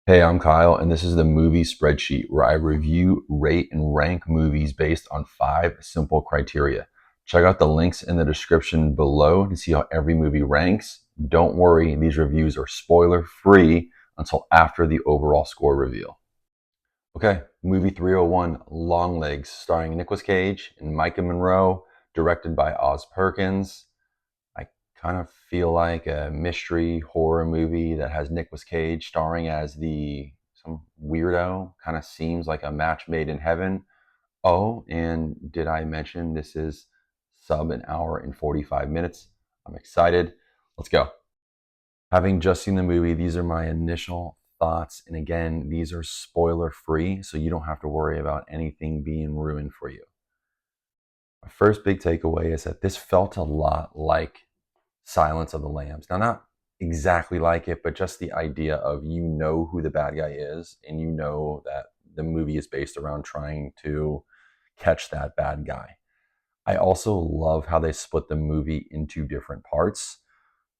Hey, I'm Kyle, and this is the movie spreadsheet where I review, rate, and rank movies based on 5 simple criteria. Check out the links in the description below to see how every movie ranks. Don't worry, these reviews are spoiler free until after the overall score reveal. Okay, movie 301, Longlegs, starring Nicolas Cage and Micah Monroe, directed by Oz Perkins. I kind of feel like a mystery horror movie that has Nicolas Cage starring as the some weirdo. Kind of seems like a match made in heaven. Oh, and did I mention this is sub an hour and 45 minutes? I'm excited. Let's go. Having just seen the movie, these are my initial thoughts. And again, these are spoiler free, so you don't have to worry about anything being ruined for you. My first big takeaway is that this felt a lot like Silence of the Lambs. Now, not exactly like it, but just the idea of you know who the bad guy is, and you know that the movie is based around trying to catch that bad guy. I also love how they split the movie into different parts.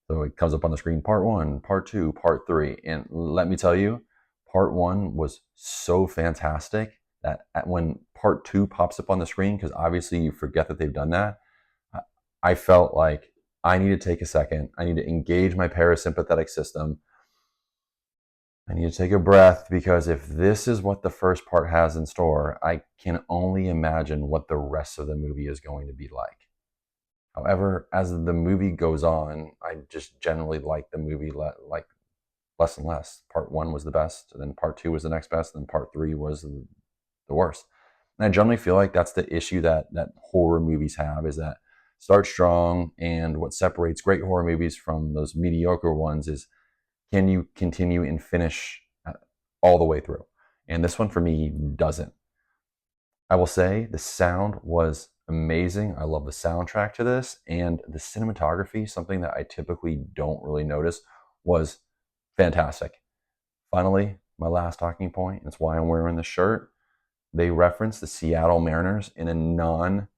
So it comes up on the screen part one, part two, part three. And let me tell you, part one was so fantastic that when part two pops up on the screen, because obviously you forget that they've done that, I felt like I need to take a second. I need to engage my parasympathetic system. I need to take a breath because if this is what the first part has in store, I can only imagine what the rest of the movie is going to be like. However, as the movie goes on, I just generally like the movie like less and less. Part one was the best, and then part two was the next best, and then part three was the worst. And I generally feel like that's the issue that horror movies have is that start strong, and what separates great horror movies from those mediocre ones is can you continue and finish all the way through? And this one for me doesn't. I will say the sound was amazing. I love the soundtrack to this, and the cinematography, something that I typically don't really notice, was fantastic. Finally, my last talking point, and it's why I'm wearing this shirt. They reference the Seattle Mariners in a non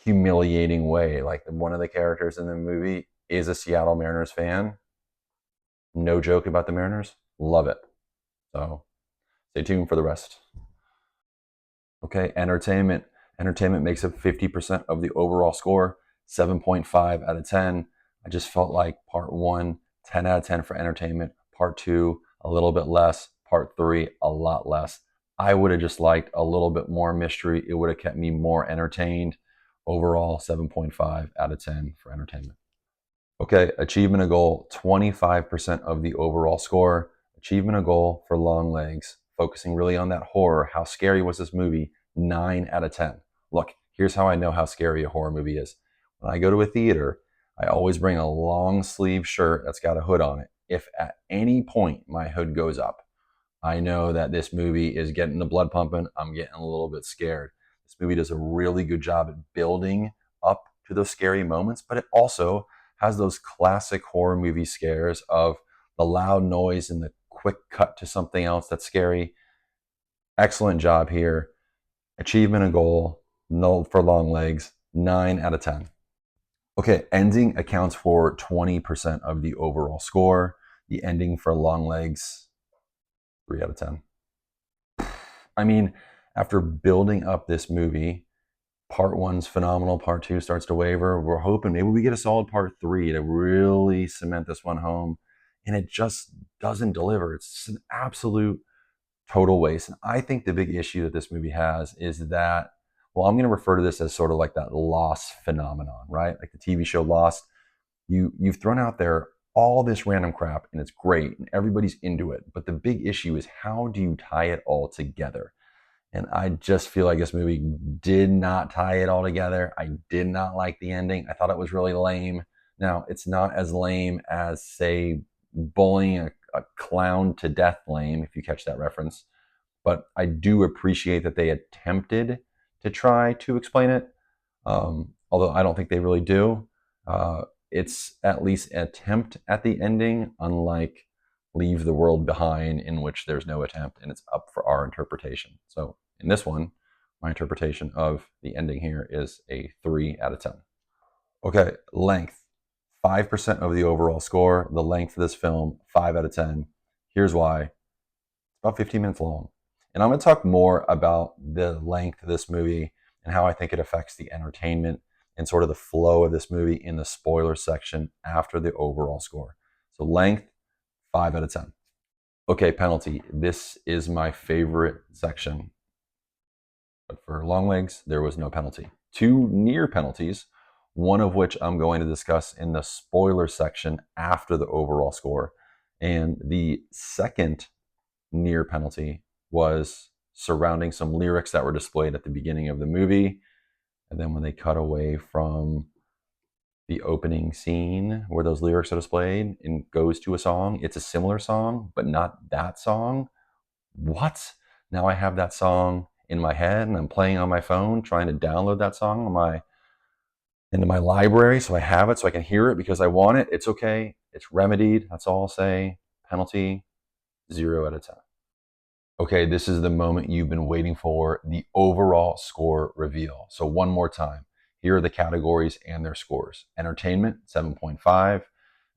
humiliating way. Like one of the characters in the movie is a Seattle Mariners fan. No joke about the Mariners. Love it. So stay tuned for the rest. Okay, entertainment. Entertainment makes up 50% of the overall score, 7.5 out of 10. I just felt like part one, 10 out of 10 for entertainment. Part two, a little bit less. Part three, a lot less. I would have just liked a little bit more mystery. It would have kept me more entertained. Overall, 7.5 out of 10 for entertainment. Okay, achievement of goal, 25% of the overall score. Achievement of goal for Longlegs, focusing really on that horror. How scary was this movie? 9 out of 10. Look, here's how I know how scary a horror movie is. When I go to a theater, I always bring a long sleeve shirt that's got a hood on it. If at any point my hood goes up, I know that this movie is getting the blood pumping. I'm getting a little bit scared. This movie does a really good job at building up to those scary moments, but it also has those classic horror movie scares of the loud noise and the quick cut to something else that's scary. Excellent job here. Achievement and goal, no for Longlegs, 9 out of 10. Okay, ending accounts for 20% of the overall score. The ending for Longlegs, 3 out of 10. I mean, after building up this movie, part one's phenomenal, part two starts to waver. We're hoping maybe we get a solid part three to really cement this one home. And it just doesn't deliver. It's an absolute total waste. And I think the big issue that this movie has is that, well, I'm going to refer to this as sort of like that Lost phenomenon, right? Like the TV show Lost. You've thrown out there all this random crap and it's great and everybody's into it. But the big issue is how do you tie it all together? And I just feel like this movie did not tie it all together. I did not like the ending. I thought it was really lame. Now, it's not as lame as, say, bullying a clown to death lame, if you catch that reference. But I do appreciate that they attempted to try to explain it, although I don't think they really do. It's at least an attempt at the ending, unlike Leave the World Behind, in which there's no attempt and it's up for our interpretation. So in this one, my interpretation of the ending here is a 3 out of 10. Okay, length. 5% of the overall score. The length of this film, 5 out of 10. Here's why. about 15 minutes long. And I'm going to talk more about the length of this movie and how I think it affects the entertainment and sort of the flow of this movie in the spoiler section after the overall score. So length, 5 out of 10. Okay, penalty. This is my favorite section. But for Longlegs, there was no penalty. 2 near penalties, one of which I'm going to discuss in the spoiler section after the overall score. And the second near penalty was surrounding some lyrics that were displayed at the beginning of the movie. And then when they cut away from the opening scene where those lyrics are displayed and goes to a song, it's a similar song, but not that song. What? Now I have that song in my head and I'm playing on my phone trying to download that song into my library so I have it so I can hear it because I want it. It's okay. It's remedied. That's all I'll say. Penalty, 0 out of 10. Okay, this is the moment you've been waiting for, the overall score reveal. So one more time, here are the categories and their scores. Entertainment, 7.5.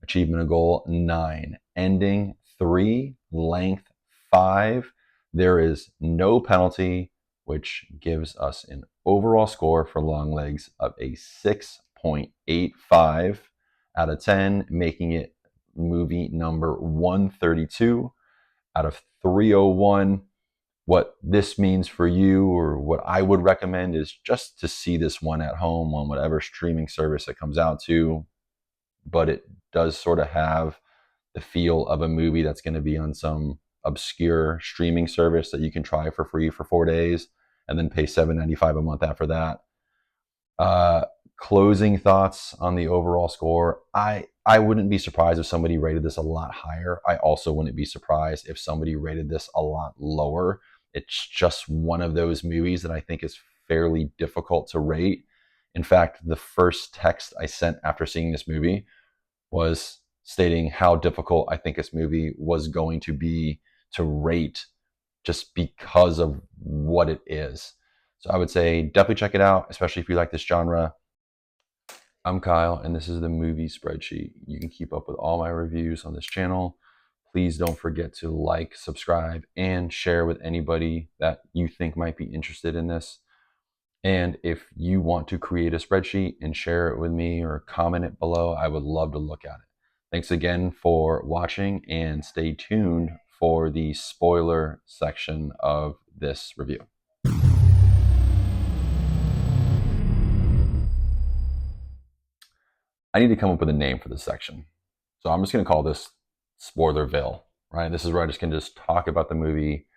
Achievement of goal, 9. Ending, 3. Length, 5. There is no penalty, which gives us an overall score for Longlegs of a 6.85 out of 10, making it movie number 132 out of 301. What this means for you, or what I would recommend, is just to see this one at home on whatever streaming service it comes out to. But it does sort of have the feel of a movie that's going to be on some obscure streaming service that you can try for free for 4 days and then pay $7.95 a month after that. Uh, Closing thoughts on the overall score. I wouldn't be surprised if somebody rated this a lot higher. I also wouldn't be surprised if somebody rated this a lot lower. It's just one of those movies that I think is fairly difficult to rate. In fact, the first text I sent after seeing this movie was stating how difficult I think this movie was going to be to rate just because of what it is. So I would say definitely check it out, especially if you like this genre. I'm Kyle, and this is the movie spreadsheet. You can keep up with all my reviews on this channel. Please don't forget to like, subscribe, and share with anybody that you think might be interested in this. And if you want to create a spreadsheet and share it with me or comment it below, I would love to look at it. Thanks again for watching, and stay tuned for the spoiler section of this review. I need to come up with a name for this section. So I'm just going to call this Spoilerville, right? This is where I just can just talk about the movie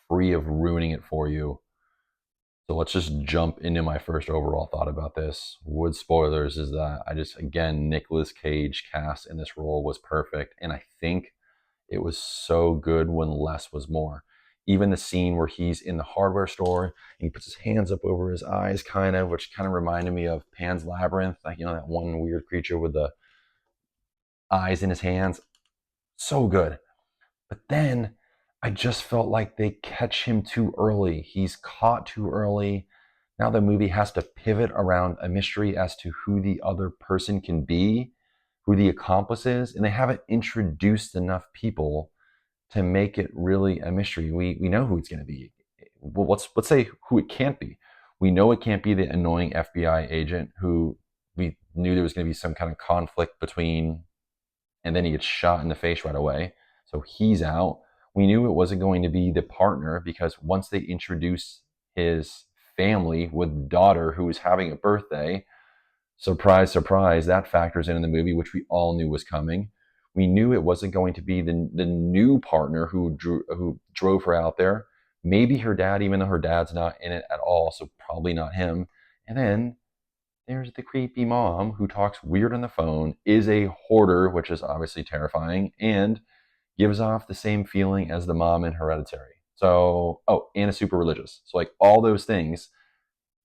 free of ruining it for you. So let's just jump into my first overall thought about this. With spoilers, is that again, Nicolas Cage cast in this role was perfect. And I think it was so good when less was more. Even the scene where he's in the hardware store and he puts his hands up over his eyes, which kind of reminded me of Pan's Labyrinth, like, that one weird creature with the eyes in his hands. So good. But then I just felt like they catch him too early. He's caught too early. Now the movie has to pivot around a mystery as to who the other person can be, who the accomplice is, and they haven't introduced enough people to make it really a mystery. We know who it's going to be. Well, let's say who it can't be. We know it can't be the annoying FBI agent who we knew there was going to be some kind of conflict between, and then he gets shot in the face right away. So he's out. We knew it wasn't going to be the partner because once they introduce his family with daughter who was having a birthday, surprise, surprise, that factors in the movie, which we all knew was coming. We knew it wasn't going to be the new partner who drove her out there. Maybe her dad, even though her dad's not in it at all, so probably not him. And then there's the creepy mom who talks weird on the phone, is a hoarder, which is obviously terrifying, and gives off the same feeling as the mom in Hereditary. So, and is super religious. So, like, all those things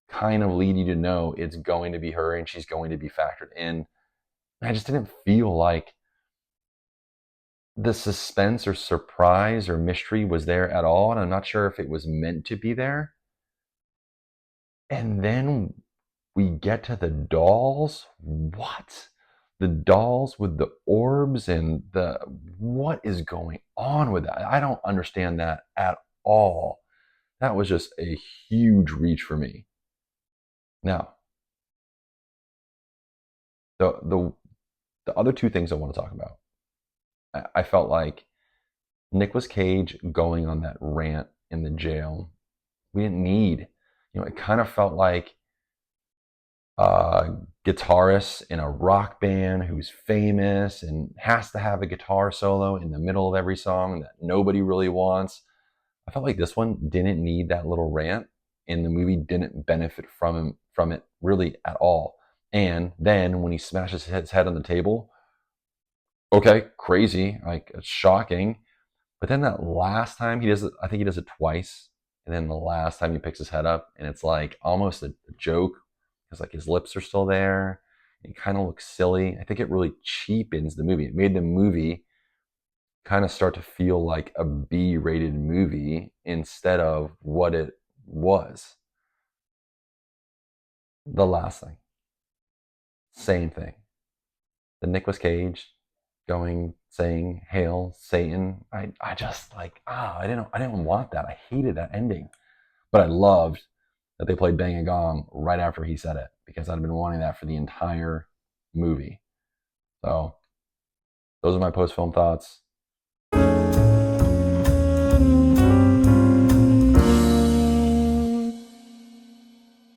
kind of lead you to know it's going to be her and she's going to be factored in. I just didn't feel like the suspense or surprise or mystery was there at all. And I'm not sure if it was meant to be there. And then we get to the dolls. What? the dolls with the orbs and the what is going on with that? I don't understand that at all. That was just a huge reach for me. Now, the the other two things I want to talk about. I felt like Nicolas Cage going on that rant in the jail. We didn't need, it kind of felt like a guitarist in a rock band who's famous and has to have a guitar solo in the middle of every song that nobody really wants. I felt like this one didn't need that little rant, and the movie didn't benefit from it really at all. And then when he smashes his head on the table, okay, crazy, like it's shocking. But then that last time he does it, I think he does it twice. And then the last time he picks his head up, and it's like almost a joke because like his lips are still there. He kind of looks silly. I think it really cheapens the movie. It made the movie kind of start to feel like a B-rated movie instead of what it was. The last thing, same thing. The Nicolas Cage going saying "Hail Satan." I just like I didn't want that. I hated that ending, but I loved that they played Bang a Gong right after he said it because I'd been wanting that for the entire movie. So those are my post film thoughts.